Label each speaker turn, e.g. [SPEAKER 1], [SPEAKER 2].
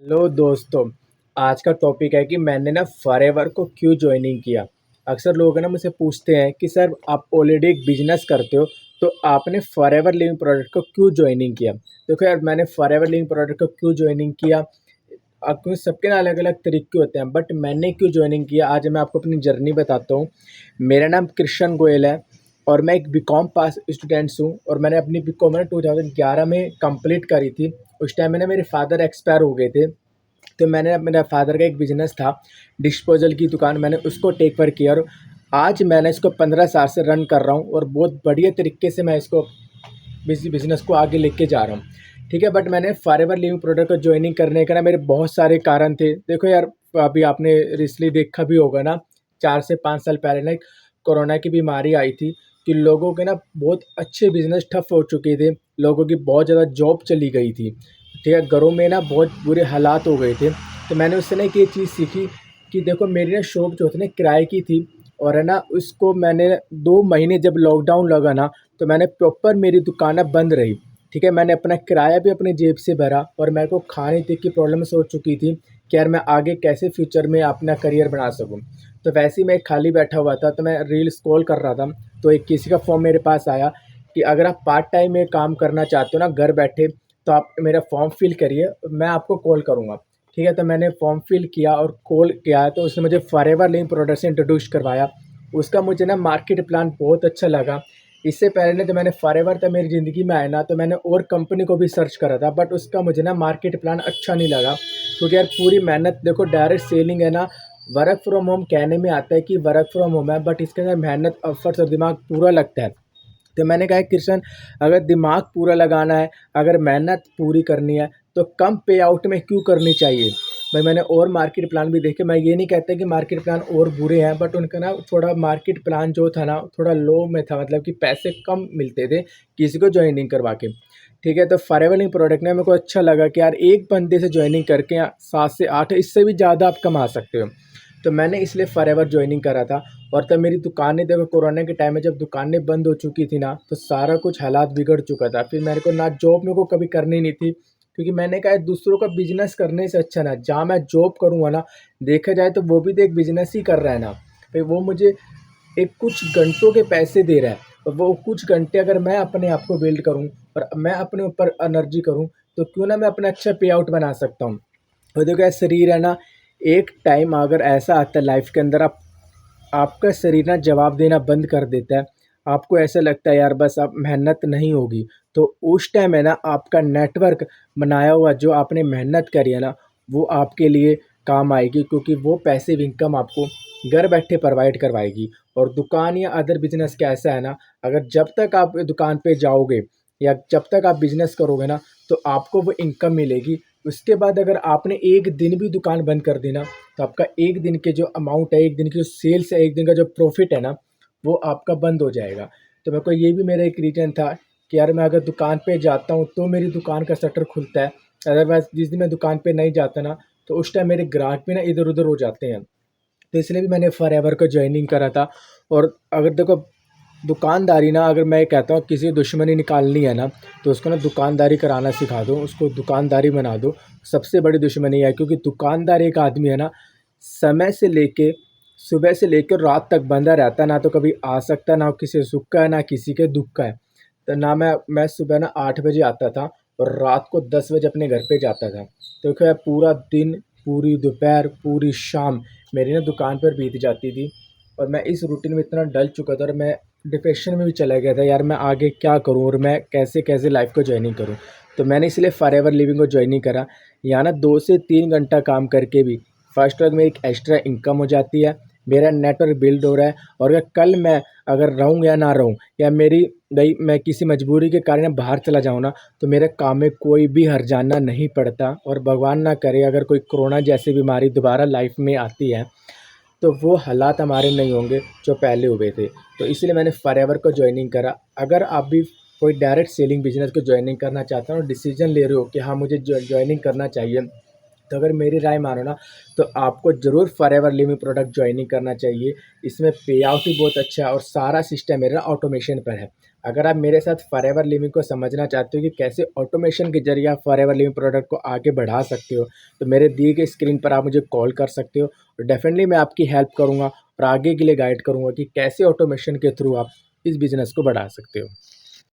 [SPEAKER 1] Hello दोस्तों। आज का टॉपिक है कि मैंने ना फॉरएवर को क्यों ज्वाइनिंग किया। अक्सर लोग ना मुझसे पूछते हैं कि सर आप ऑलरेडी एक बिजनेस करते हो तो आपने फॉरएवर लिविंग प्रोडक्ट को क्यों ज्वाइनिंग किया। देखो यार, मैंने फॉरएवर लिविंग प्रोडक्ट को क्यों ज्वाइनिंग किया, आपको सबके ना अलग अलग तरीके होते हैं, बट मैंने क्यों ज्वाइनिंग किया आज मैं आपको अपनी जर्नी बताता हूँ। मेरा नाम कृष्ण गोयल है और मैं एक बीकॉम पास स्टूडेंट्स हूँ और मैंने अपनी बीकॉम 2011 में कंप्लीट करी थी। उस टाइम में ना मेरे फादर एक्सपायर हो गए थे, तो मैंने मेरा फादर का एक बिज़नेस था डिस्पोज़ल की दुकान, मैंने उसको टेक ओवर किया और आज मैंने इसको 15 साल से रन कर रहा हूँ और बहुत बढ़िया तरीके से मैं इसको बिज़नेस को आगे लेके जा रहा हूँ। ठीक है, बट मैंने फॉरएवर लिविंग प्रोडक्ट को जॉइनिंग करने का ना मेरे बहुत सारे कारण थे। देखो यार, अभी आपने रिसेंटली देखा भी होगा ना, 4 से 5 साल पहले ना एक कोरोना की बीमारी आई थी कि लोगों के ना बहुत अच्छे बिज़नेस ठप हो चुके थे, लोगों की बहुत ज़्यादा जॉब चली गई थी। ठीक है, घरों में ना बहुत बुरे हालात हो गए थे। तो मैंने उससे ना एक ये चीज़ सीखी कि देखो मेरी ना शॉप जो थी ना किराए की थी और है ना उसको मैंने 2 महीने जब लॉकडाउन लगा ना, तो मैंने प्रॉपर मेरी दुकान अब बंद रही। ठीक है, मैंने अपना किराया भी अपनी जेब से भरा और मेरे को खाने तक की प्रॉब्लम्स हो चुकी थी कि यार मैं आगे कैसे फ्यूचर में अपना करियर बना सकूँ। तो वैसे ही मैं खाली बैठा हुआ था, तो मैं रील स्क्रॉल कर रहा था, तो एक किसी का फ़ोन मेरे पास आया कि अगर आप पार्ट टाइम में काम करना चाहते हो ना घर बैठे, तो आप मेरा फॉर्म फिल करिए, मैं आपको कॉल करूँगा। ठीक है, तो मैंने फॉर्म फिल किया और कॉल किया, तो उसने मुझे फॉरएवर लिविंग प्रोडक्ट से इंट्रोड्यूस करवाया। उसका मुझे ना मार्केट प्लान बहुत अच्छा लगा। इससे पहले तो मैंने फॉरएवर तक मेरी ज़िंदगी में आया ना, तो मैंने और कंपनी को भी सर्च करा था, बट उसका मुझे ना मार्केट प्लान अच्छा नहीं लगा क्योंकि यार पूरी मेहनत देखो, डायरेक्ट सेलिंग है ना, वर्क फ्रॉम होम कहने में आता है कि वर्क फ्रॉम होम है, बट इसके अंदर मेहनत एफर्ट्स और दिमाग पूरा लगता है। तो मैंने कहा कृष्ण, अगर दिमाग पूरा लगाना है, अगर मेहनत पूरी करनी है, तो कम पे आउट में क्यों करनी चाहिए। भाई मैंने और मार्केट प्लान भी देखे, मैं ये नहीं कहता कि मार्केट प्लान और बुरे हैं, बट उनका ना थोड़ा मार्केट प्लान जो था ना थोड़ा लो में था, मतलब कि पैसे कम मिलते थे किसी को ज्वाइनिंग करवा के। ठीक है, तो फॉरएवर लिविंग प्रोडक्ट ने मेरे को अच्छा लगा कि यार एक बंदे से ज्वाइनिंग करके 7 से 8 इससे भी ज़्यादा आप कमा सकते हो। तो मैंने इसलिए फॉरएवर ज्वाइनिंग करा था। और तब मेरी दुकानें देखो, कोरोना के टाइम में जब दुकानें बंद हो चुकी थी ना, तो सारा कुछ हालात बिगड़ चुका था। फिर मेरे को ना जॉब मेरे को कभी करनी नहीं थी क्योंकि मैंने कहा दूसरों का बिज़नेस करने से अच्छा ना जहाँ मैं जॉब करूँगा ना, देखा जाए तो वो भी तो एक बिज़नेस ही कर रहा है ना। फिर वो मुझे एक कुछ घंटों के पैसे दे रहा है और वो कुछ घंटे अगर मैं अपने आप को बिल्ड करूँ और मैं अपने ऊपर एनर्जी करूँ, तो क्यों ना मैं अपना अच्छा पे आउट बना सकता हूँ। और देखो यार, शरीर है ना, एक टाइम अगर ऐसा आता है लाइफ के अंदर, आपका शरीर ना जवाब देना बंद कर देता है। आपको ऐसा लगता है यार बस अब मेहनत नहीं होगी, तो उस टाइम है ना आपका नेटवर्क बनाया हुआ जो आपने मेहनत करी है ना, वो आपके लिए काम आएगी क्योंकि वो पैसिव इनकम आपको घर बैठे प्रोवाइड करवाएगी। और दुकान या अदर बिज़नेस का ऐसा है ना, अगर जब तक आप दुकान पे जाओगे या जब तक आप बिज़नेस करोगे ना, तो आपको वो इनकम मिलेगी। उसके बाद अगर आपने एक दिन भी दुकान बंद कर दी ना, तो आपका एक दिन के जो अमाउंट है, एक दिन की जो सेल्स है, एक दिन का जो प्रॉफिट है ना, वो आपका बंद हो जाएगा। तो मेरे को ये भी मेरा एक रीज़न था कि यार मैं अगर दुकान पे जाता हूँ तो मेरी दुकान का शटर खुलता है, अदरवाइज़ जिस दिन मैं दुकान पे नहीं जाता ना, तो उस टाइम मेरे ग्राहक भी ना इधर-उधर हो जाते हैं। तो इसलिए भी मैंने फॉरएवर को जॉइनिंग करा था। और अगर देखो, दुकानदारी ना, अगर मैं कहता हूँ किसी की दुश्मनी निकालनी है ना, तो उसको ना दुकानदारी कराना सिखा दो, उसको दुकानदारी बना दो। सबसे बड़ी दुश्मनी है क्योंकि दुकानदार एक आदमी है ना, समय से लेके सुबह से लेकर रात तक बंधा रहता है, ना तो कभी आ सकता है, ना किसी सुख का है, ना किसी के दुःख का है। तो ना मैं सुबह ना 8 बजे आता था और रात को 10 बजे अपने घर पे जाता था। तो क्या पूरा दिन, पूरी दोपहर, पूरी शाम मेरी ना दुकान पर बीत जाती थी और मैं इस रूटीन में इतना डल चुका था और मैं डिप्रेशन में भी चला गया था, यार मैं आगे क्या करूँ और मैं कैसे-कैसे लाइफ़ को जॉइनिंग करूँ। तो मैंने इसलिए फॉरएवर लिविंग को जॉइनिंग करा। यहाँ ना 2 से 3 घंटा काम करके भी फर्स्ट ऑफ मेरी एक एक्स्ट्रा इनकम हो जाती है, मेरा नेटवर्क बिल्ड हो रहा है और अगर कल मैं अगर रहूँ या ना रहूँ, या मेरी भई मैं किसी मजबूरी के कारण बाहर चला जाऊँ ना, तो मेरे काम में कोई भी हर्जाना नहीं पड़ता। और भगवान ना करे अगर कोई कोरोना जैसी बीमारी दोबारा लाइफ़ में आती है, तो वो हालात हमारे नहीं होंगे जो पहले हुए थे। तो इसलिए मैंने फॉरएवर को जॉइनिंग करा। अगर आप भी कोई डायरेक्ट सेलिंग बिज़नेस को जॉइनिंग करना चाहते हो और डिसीज़न ले रहे हो कि हाँ, मुझे जॉइनिंग करना चाहिए, तो अगर मेरी राय मानो ना, तो आपको ज़रूर फॉरएवर लिविंग प्रोडक्ट जॉइनिंग करना चाहिए। इसमें पे आउट भी बहुत अच्छा है और सारा सिस्टम मेरा ऑटोमेशन पर है। अगर आप मेरे साथ फॉरएवर लिविंग को समझना चाहते हो कि कैसे ऑटोमेशन के ज़रिए आप फॉरएवर लिविंग प्रोडक्ट को आगे बढ़ा सकते हो, तो मेरे दिए गए स्क्रीन पर आप मुझे कॉल कर सकते हो और डेफ़िनेटली मैं आपकी हेल्प करूँगा और आगे के लिए गाइड करूँगा कि कैसे ऑटोमेशन के थ्रू आप इस बिज़नेस को बढ़ा सकते हो।